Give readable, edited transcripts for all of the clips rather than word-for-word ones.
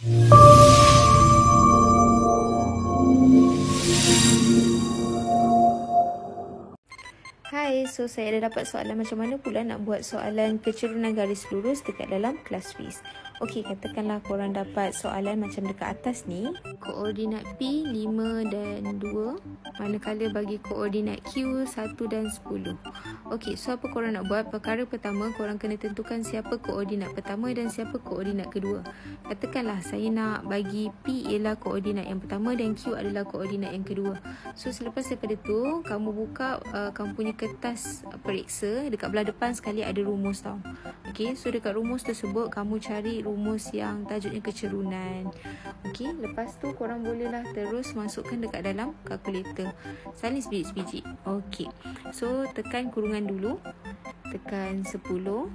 Hai, so saya dah dapat soalan macam mana pula nak buat soalan kecerunan garis lurus dekat dalam kelas fiz. Okey, katakanlah korang dapat soalan macam dekat atas ni. Koordinat P 5 dan 2, manakala bagi koordinat Q 1 dan 10. Okey, so apa korang nak buat? Perkara pertama, korang kena tentukan siapa koordinat pertama dan siapa koordinat kedua. Katakanlah saya nak bagi P ialah koordinat yang pertama dan Q adalah koordinat yang kedua. So selepas daripada tu, kamu buka kamu punya kertas periksa, dekat belah depan sekali ada rumus tau. Okey, so dekat rumus tersebut kamu cari rumus yang tajuknya kecerunan. Okey, lepas tu korang bolehlah terus masukkan dekat dalam kalkulator. Salin sebiji-sebiji. Okey, so tekan kurungan dulu. Tekan 10,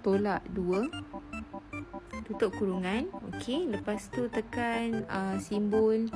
tolak 2, tutup kurungan. Okey, lepas tu tekan simbol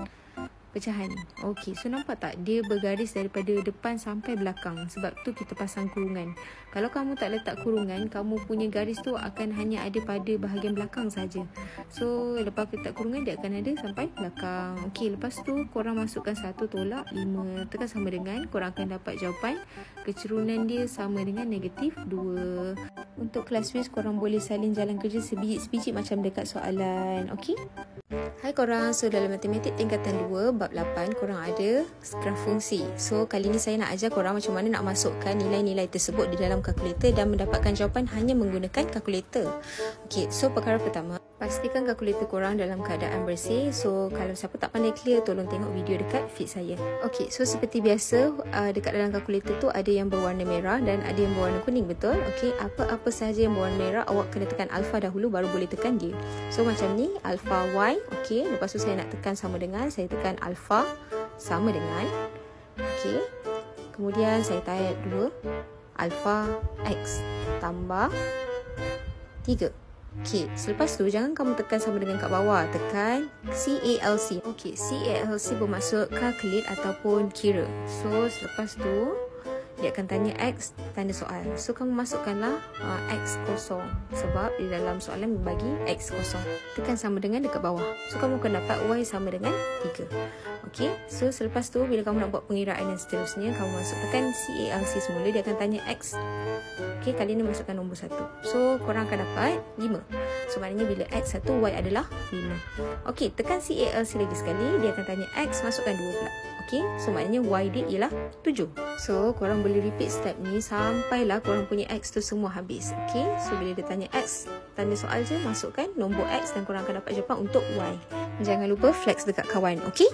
pecahan. Okey, so nampak tak dia bergaris daripada depan sampai belakang, sebab tu kita pasang kurungan. Kalau kamu tak letak kurungan, kamu punya garis tu akan hanya ada pada bahagian belakang saja. So lepas letak kurungan dia akan ada sampai belakang. Okey, lepas tu korang masukkan 1 tolak 5, tekan sama dengan, korang akan dapat jawapan kecerunan dia sama dengan negatif 2. Untuk kelas fiz korang boleh salin jalan kerja sebiji-sebiji macam dekat soalan. Okey. Hai korang, so dalam matematik tingkatan 2 bab 8 korang ada graf fungsi. So kali ni saya nak ajar korang macam mana nak masukkan nilai-nilai tersebut di dalam kalkulator dan mendapatkan jawapan hanya menggunakan kalkulator. Okey, so perkara pertama, pastikan kalkulator korang dalam keadaan bersih. So kalau siapa tak pandai clear, tolong tengok video dekat feed saya. Okey, so seperti biasa dekat dalam kalkulator tu ada yang berwarna merah dan ada yang berwarna kuning, betul? Okey, apa-apa sahaja yang berwarna merah awak kena tekan alpha dahulu baru boleh tekan dia. So macam ni, alpha Y. Okey, lepas tu saya nak tekan sama dengan, saya tekan alpha sama dengan. Okey, kemudian saya type dulu alpha X tambah 3. Okey, selepas tu jangan kamu tekan sama dengan kat bawah, tekan CALC. Okey, CALC bermaksud calculate ataupun kira. So selepas tu dia akan tanya X tanda soal. So kamu masukkanlah X kosong, sebab di dalam soalan bagi X kosong. Tekan sama dengan dekat bawah. So kamu akan dapat Y sama dengan 3. Okey, so selepas tu bila kamu nak buat pengiraan dan seterusnya, kamu masukkan CALC semula, dia akan tanya X. Okey, kali ni masukkan nombor 1. So korang akan dapat 5. So maknanya bila X 1, Y adalah 5. Okey, tekan CALC lagi sekali, dia akan tanya X, masukkan 2 pula. Okey, so maknanya Y dia ialah 7. So korang boleh repeat step ni sampailah korang punya X tu semua habis. Okey, so bila dia tanya X, tanda soal je, masukkan nombor X dan korang akan dapat jawapan untuk Y. Jangan lupa flex dekat kawan, okey?